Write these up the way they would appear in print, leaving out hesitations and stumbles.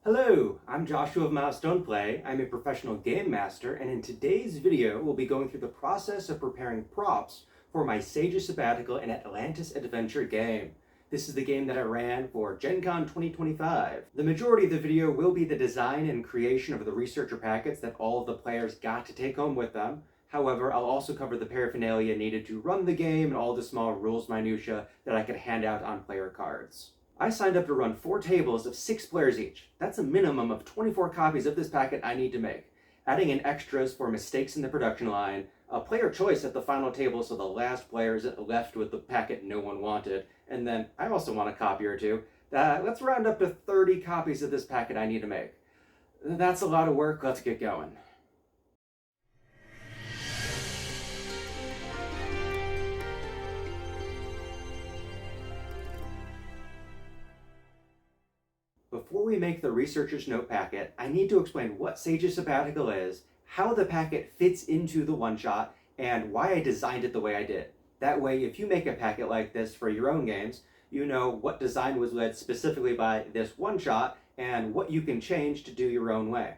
Hello, I'm Joshua of Milestone Play. I'm a professional game master, and in today's video, we'll be going through the process of preparing props for my Sage's Sabbatical and Atlantis adventure game. This is the game that I ran for GenCon 2025. The majority of the video will be the design and creation of the researcher packets that all of the players got to take home with them. However, I'll also cover the paraphernalia needed to run the game and all the small rules minutiae that I could hand out on player cards. I signed up to run 4 tables of 6 players each. That's a minimum of 24 copies of this packet I need to make. Adding in extras for mistakes in the production line, a player choice at the final table so the last player isn't left with the packet no one wanted, and then I also want a copy or two. Let's round up to 30 copies of this packet I need to make. That's a lot of work, let's get going. Before we make the researcher's note packet, I need to explain what Sage's Sabbatical is, how the packet fits into the one-shot, and why I designed it the way I did. That way, if you make a packet like this for your own games, you know what design was led specifically by this one-shot, and what you can change to do your own way.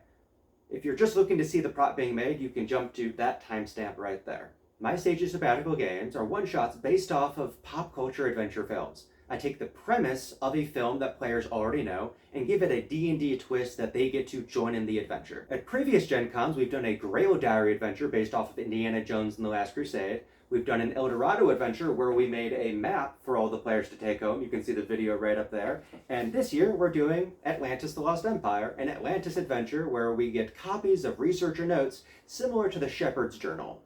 If you're just looking to see the prop being made, you can jump to that timestamp right there. My Sage's Sabbatical games are one-shots based off of pop culture adventure films. I take the premise of a film that players already know and give it a D&D twist that they get to join in the adventure. At previous Gen Cons, we've done a Grail Diary adventure based off of Indiana Jones and the Last Crusade. We've done an El Dorado adventure where we made a map for all the players to take home. You can see the video right up there. And this year we're doing Atlantis the Lost Empire, an Atlantis adventure where we get copies of researcher notes similar to the Shepherd's Journal.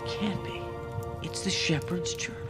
Can't be. It's the Shepherd's Journal.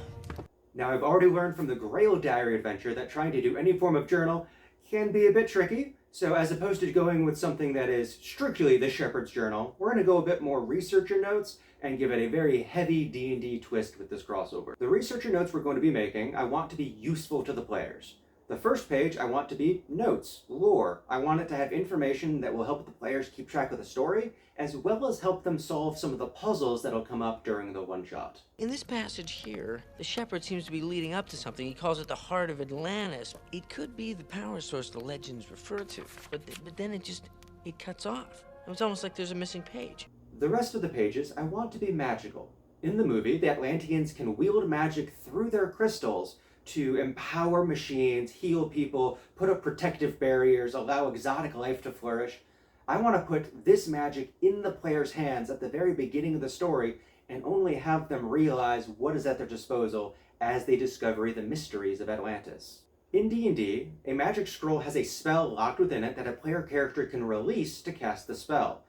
Now, I've already learned from the Grail Diary adventure that trying to do any form of journal can be a bit tricky, so as opposed to going with something that is strictly the Shepherd's Journal, we're going to go a bit more researcher notes and give it a very heavy D&D twist with this crossover. The researcher notes we're going to be making, I want to be useful to the players. The first page I want to be notes, lore. I want it to have information that will help the players keep track of the story, as well as help them solve some of the puzzles that'll come up during the one-shot. In this passage here, the shepherd seems to be leading up to something. He calls it the heart of Atlantis. It could be the power source the legends refer to, but then it cuts off. It's almost like there's a missing page. The rest of the pages I want to be magical. In the movie, the Atlanteans can wield magic through their crystals to empower machines, heal people, put up protective barriers, allow exotic life to flourish. I want to put this magic in the player's hands at the very beginning of the story and only have them realize what is at their disposal as they discover the mysteries of Atlantis. In D&D, a magic scroll has a spell locked within it that a player character can release to cast the spell.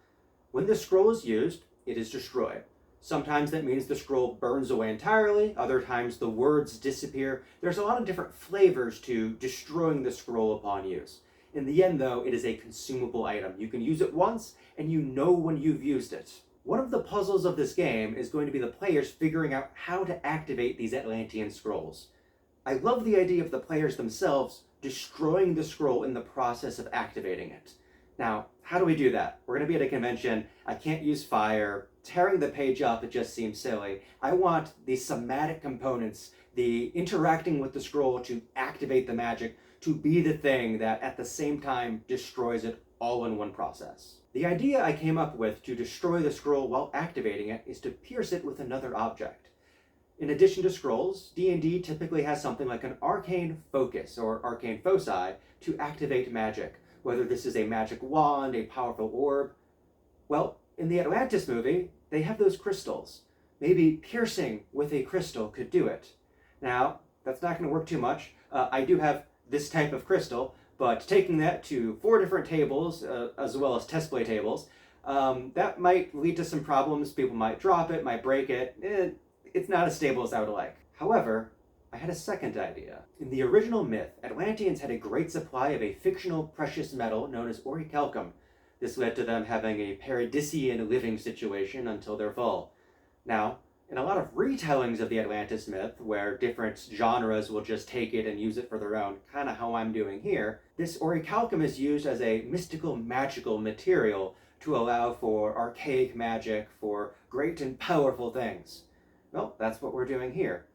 When the scroll is used, it is destroyed. Sometimes that means the scroll burns away entirely, other times the words disappear. There's a lot of different flavors to destroying the scroll upon use. In the end, though, it is a consumable item. You can use it once, and you know when you've used it. One of the puzzles of this game is going to be the players figuring out how to activate these Atlantean scrolls. I love the idea of the players themselves destroying the scroll in the process of activating it. Now, how do we do that? We're going to be at a convention. I can't use fire. Tearing the page up, it just seems silly. I want the somatic components, the interacting with the scroll to activate the magic, to be the thing that at the same time destroys it all in one process. The idea I came up with to destroy the scroll while activating it is to pierce it with another object. In addition to scrolls, D&D typically has something like an arcane focus or arcane foci to activate magic, whether this is a magic wand, a powerful orb. Well, in the Atlantis movie, they have those crystals. Maybe piercing with a crystal could do it. Now, that's not going to work too much. I do have this type of crystal, but taking that to 4 different tables, as well as test play tables, that might lead to some problems. People might drop it, might break it. It's not as stable as I would like. However, I had a second idea. In the original myth, Atlanteans had a great supply of a fictional precious metal known as orichalcum. This led to them having a paradisian living situation until their fall. Now, in a lot of retellings of the Atlantis myth, where different genres will just take it and use it for their own, kind of how I'm doing here, this orichalcum is used as a mystical, magical material to allow for archaic magic, for great and powerful things. Well, that's what we're doing here.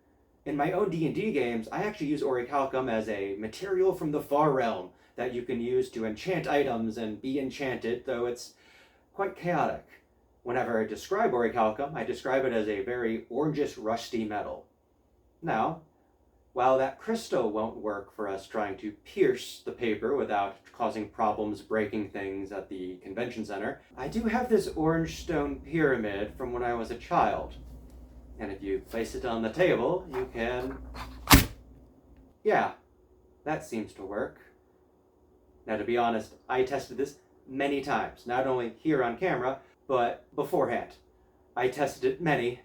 In my own D&D games, I actually use orichalcum as a material from the far realm that you can use to enchant items and be enchanted, though it's quite chaotic. Whenever I describe orichalcum, I describe it as a very orangish, rusty metal. Now, while that crystal won't work for us trying to pierce the paper without causing problems breaking things at the convention center, I do have this orange stone pyramid from when I was a child. And if you place it on the table, you can... Yeah, that seems to work. Now, to be honest, I tested this many times, not only here on camera, but beforehand. I tested it many,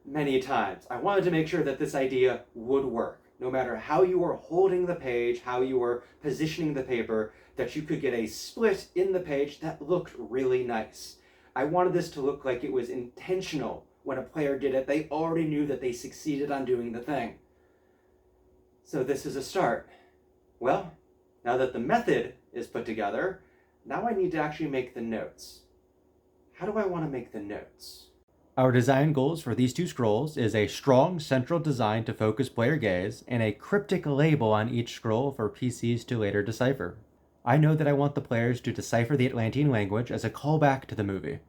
many times. I wanted to make sure that this idea would work. No matter how you were holding the page, how you were positioning the paper, that you could get a split in the page that looked really nice. I wanted this to look like it was intentional. When a player did it, they already knew that they succeeded on doing the thing. So this is a start. Well, now that the method is put together, now I need to actually make the notes. How do I want to make the notes? Our design goals for these two scrolls is a strong central design to focus player gaze and a cryptic label on each scroll for PCs to later decipher. I know that I want the players to decipher the Atlantean language as a callback to the movie.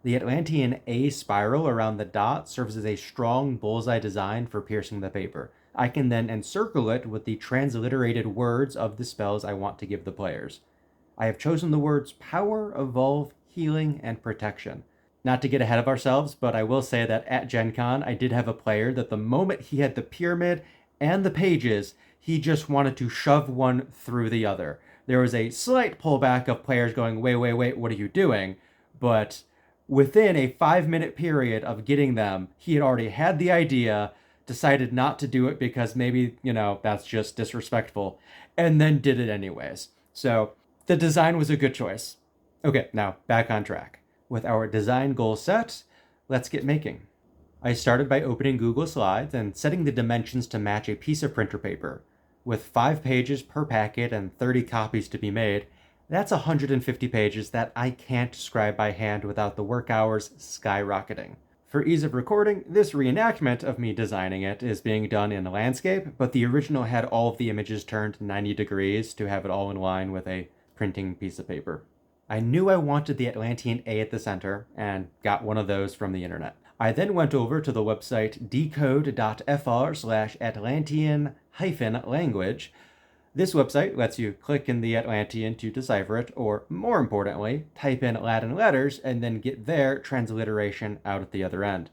The Atlantean A spiral around the dot serves as a strong bullseye design for piercing the paper. I can then encircle it with the transliterated words of the spells I want to give the players. I have chosen the words power, evolve, healing, and protection. Not to get ahead of ourselves, but I will say that at GenCon, I did have a player that the moment he had the pyramid and the pages, he just wanted to shove one through the other. There was a slight pullback of players going, wait, what are you doing? But within a 5-minute period of getting them, he had already had the idea, decided not to do it because maybe, that's just disrespectful, and then did it anyways. So the design was a good choice. Okay, now back on track. With our design goal set, let's get making. I started by opening Google Slides and setting the dimensions to match a piece of printer paper. With 5 pages per packet and 30 copies to be made, that's 150 pages that I can't scribe by hand without the work hours skyrocketing. For ease of recording, this reenactment of me designing it is being done in landscape, but the original had all of the images turned 90 degrees to have it all in line with a printing piece of paper. I knew I wanted the Atlantean A at the center, and got one of those from the internet. I then went over to the website decode.fr/Atlantean-language. This website lets you click in the Atlantean to decipher it, or more importantly, type in Latin letters and then get their transliteration out at the other end.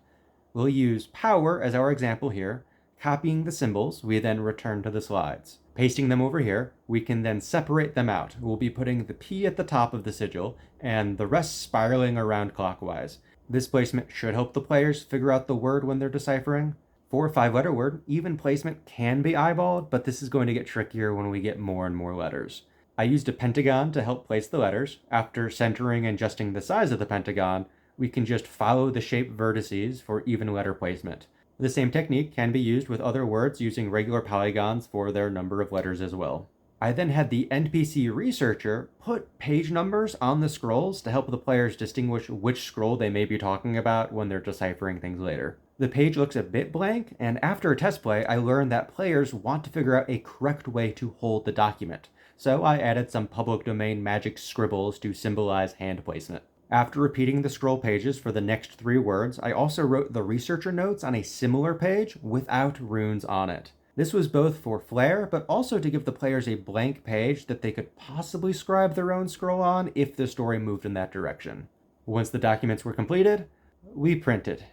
We'll use power as our example here. Copying the symbols, we then return to the slides. Pasting them over here, we can then separate them out. We'll be putting the P at the top of the sigil, and the rest spiraling around clockwise. This placement should help the players figure out the word when they're deciphering. For a 5-letter word, even placement can be eyeballed, but this is going to get trickier when we get more and more letters. I used a pentagon to help place the letters. After centering and adjusting the size of the pentagon, we can just follow the shape vertices for even letter placement. The same technique can be used with other words using regular polygons for their number of letters as well. I then had the NPC researcher put page numbers on the scrolls to help the players distinguish which scroll they may be talking about when they're deciphering things later. The page looks a bit blank, and after a test play, I learned that players want to figure out a correct way to hold the document. So I added some public domain magic scribbles to symbolize hand placement. After repeating the scroll pages for the next 3 words, I also wrote the researcher notes on a similar page without runes on it. This was both for flair, but also to give the players a blank page that they could possibly scribe their own scroll on if the story moved in that direction. Once the documents were completed, we printed.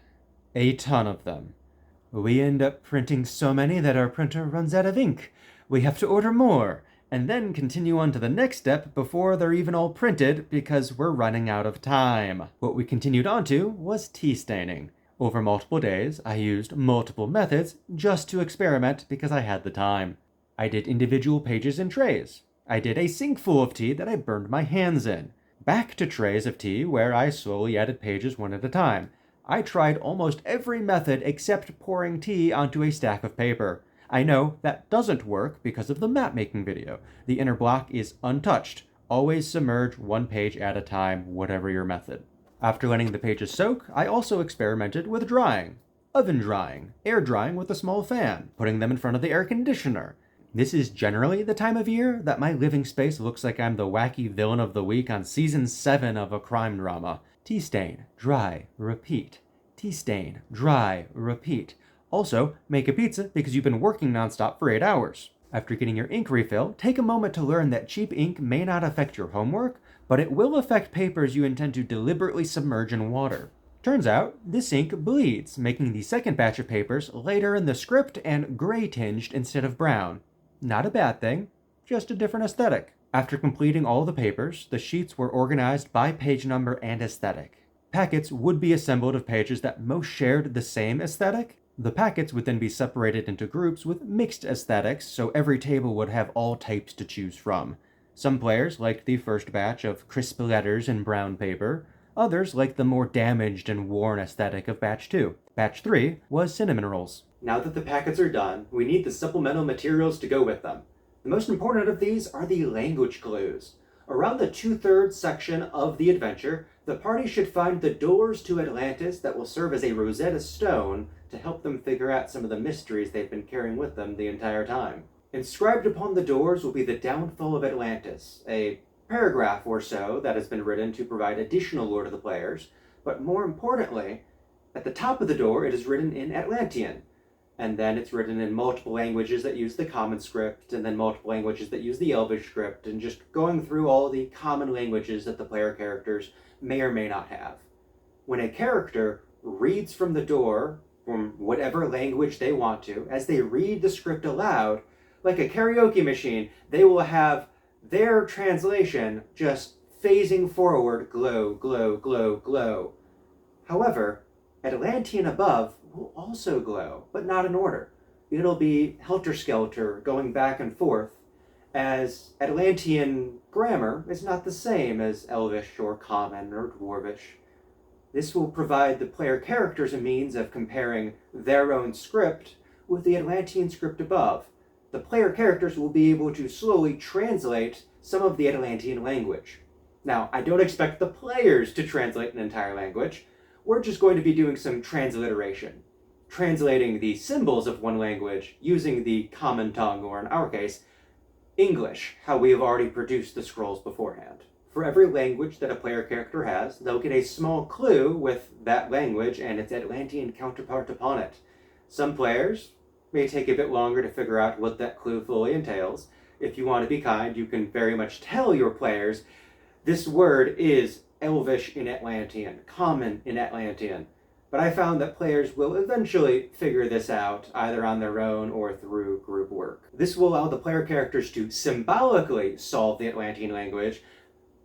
A ton of them. We end up printing so many that our printer runs out of ink. We have to order more, and then continue on to the next step before they're even all printed because we're running out of time. What we continued on to was tea staining. Over multiple days, I used multiple methods just to experiment because I had the time. I did individual pages in trays. I did a sink full of tea that I burned my hands in. Back to trays of tea where I slowly added pages one at a time. I tried almost every method except pouring tea onto a stack of paper. I know that doesn't work because of the map making video. The inner block is untouched. Always submerge one page at a time, whatever your method. After letting the pages soak, I also experimented with drying. Oven drying, air drying with a small fan, putting them in front of the air conditioner. This is generally the time of year that my living space looks like I'm the wacky villain of the week on season 7 of a crime drama. Tea stain, dry, repeat. Tea stain, dry, repeat. Also, make a pizza because you've been working nonstop for 8 hours. After getting your ink refill, take a moment to learn that cheap ink may not affect your homework, but it will affect papers you intend to deliberately submerge in water. Turns out, this ink bleeds, making the second batch of papers lighter in the script and gray-tinged instead of brown. Not a bad thing, just a different aesthetic. After completing all the papers, the sheets were organized by page number and aesthetic. Packets would be assembled of pages that most shared the same aesthetic. The packets would then be separated into groups with mixed aesthetics, so every table would have all types to choose from. Some players liked the first batch of crisp letters in brown paper. Others liked the more damaged and worn aesthetic of batch 2. Batch 3 was cinnamon rolls. Now that the packets are done, we need the supplemental materials to go with them. The most important of these are the language clues. Around the 2/3 section of the adventure, the party should find the doors to Atlantis that will serve as a Rosetta Stone to help them figure out some of the mysteries they've been carrying with them the entire time. Inscribed upon the doors will be the downfall of Atlantis, a paragraph or so that has been written to provide additional lore to the players, but more importantly, at the top of the door it is written in Atlantean, and then it's written in multiple languages that use the common script, and then multiple languages that use the Elvish script, and just going through all the common languages that the player characters may or may not have. When a character reads from the door, from whatever language they want to, as they read the script aloud, like a karaoke machine, they will have their translation just phasing forward, glow, glow, glow, glow. However, Atlantean above will also glow, but not in order. It'll be helter-skelter, going back and forth, as Atlantean grammar is not the same as Elvish or Common or Dwarvish. This will provide the player characters a means of comparing their own script with the Atlantean script above. The player characters will be able to slowly translate some of the Atlantean language. Now, I don't expect the players to translate an entire language. We're just going to be doing some transliteration, translating the symbols of one language using the common tongue, or in our case, English, how we have already produced the scrolls beforehand. For every language that a player character has, they'll get a small clue with that language and its Atlantean counterpart upon it. Some players may take a bit longer to figure out what that clue fully entails. If you want to be kind, you can very much tell your players, this word is Elvish in Atlantean, Common in Atlantean. But I found that players will eventually figure this out, either on their own or through group work. This will allow the player characters to symbolically solve the Atlantean language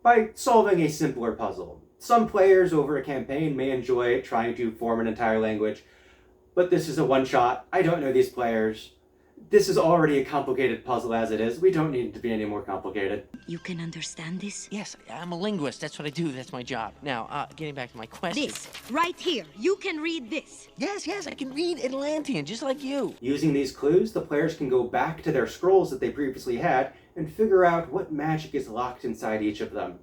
by solving a simpler puzzle. Some players over a campaign may enjoy trying to form an entire language, but this is a one-shot. I don't know these players. This is already a complicated puzzle as it is. We don't need it to be any more complicated. You can understand this? Yes, I'm a linguist. That's what I do. That's my job. Now, getting back to my question. This, right here. You can read this. Yes, I can read Atlantean, just like you. Using these clues, the players can go back to their scrolls that they previously had and figure out what magic is locked inside each of them.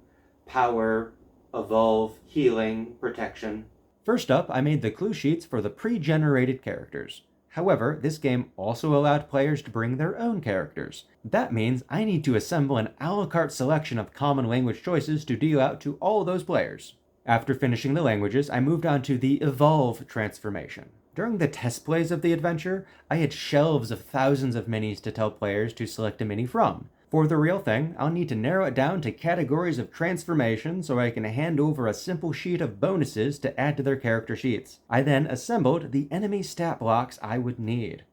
Power, evolve, healing, protection. First up, I made the clue sheets for the pre-generated characters. However, this game also allowed players to bring their own characters. That means I need to assemble an a la carte selection of common language choices to deal out to all those players. After finishing the languages, I moved on to the Evolve transformation. During the test plays of the adventure, I had shelves of thousands of minis to tell players to select a mini from. For the real thing, I'll need to narrow it down to categories of transformation so I can hand over a simple sheet of bonuses to add to their character sheets. I then assembled the enemy stat blocks I would need.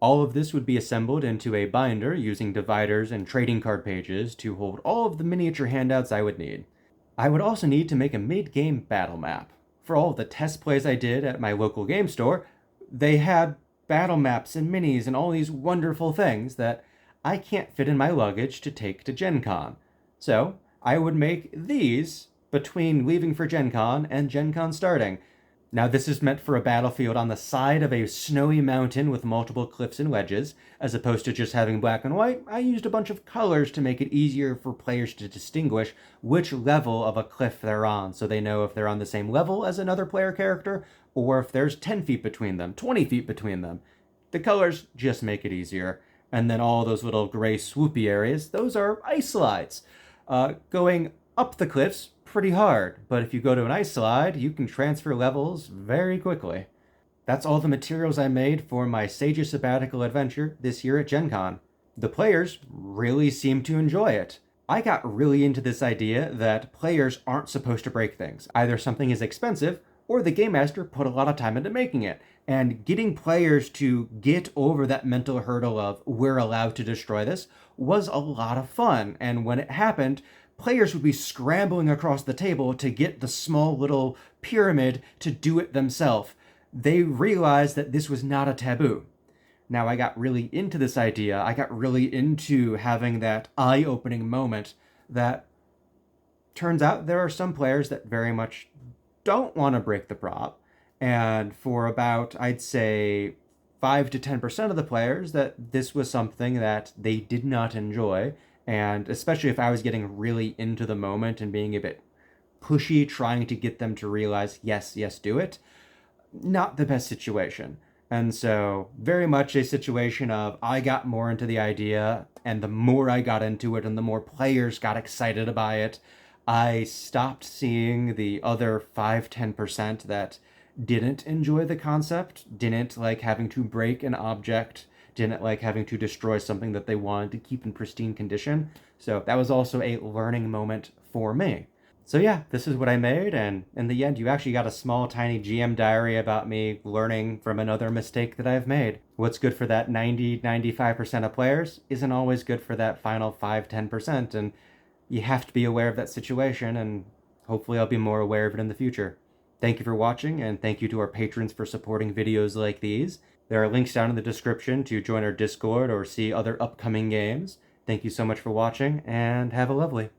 All of this would be assembled into a binder using dividers and trading card pages to hold all of the miniature handouts I would need. I would also need to make a mid-game battle map. For all of the test plays I did at my local game store, they had battle maps and minis and all these wonderful things that I can't fit in my luggage to take to GenCon. So I would make these between leaving for GenCon and GenCon starting. Now this is meant for a battlefield on the side of a snowy mountain with multiple cliffs and ledges. As opposed to just having black and white, I used a bunch of colors to make it easier for players to distinguish which level of a cliff they're on, so they know if they're on the same level as another player character, or if there's 10 feet between them, 20 feet between them. The colors just make it easier. And then all those little gray swoopy areas, those are ice slides. Going up the cliffs, pretty hard, but if you go to an ice slide, you can transfer levels very quickly. That's all the materials I made for my Sage's Sabbatical adventure this year at GenCon. The players really seemed to enjoy it. I got really into this idea that players aren't supposed to break things. Either something is expensive, or the game master put a lot of time into making it. And getting players to get over that mental hurdle of we're allowed to destroy this was a lot of fun. And when it happened, players would be scrambling across the table to get the small little pyramid to do it themselves. They realized that this was not a taboo. Now, I got really into this idea. I got really into having that eye-opening moment that turns out there are some players that very much don't want to break the prop. And for about, I'd say, 5 to 10% of the players, that this was something that they did not enjoy. And especially if I was getting really into the moment and being a bit pushy, trying to get them to realize, yes, do it, not the best situation. And so very much a situation of I got more into the idea, and the more I got into it and the more players got excited by it, I stopped seeing the other 5-10% that didn't enjoy the concept, didn't like having to break an object, didn't like having to destroy something that they wanted to keep in pristine condition. So that was also a learning moment for me. So yeah, this is what I made, and in the end, you actually got a small, tiny GM diary about me learning from another mistake that I've made. What's good for that 90-95% of players isn't always good for that final 5-10%, and you have to be aware of that situation, and hopefully I'll be more aware of it in the future. Thank you for watching, and thank you to our patrons for supporting videos like these. There are links down in the description to join our Discord or see other upcoming games. Thank you so much for watching, and have a lovely.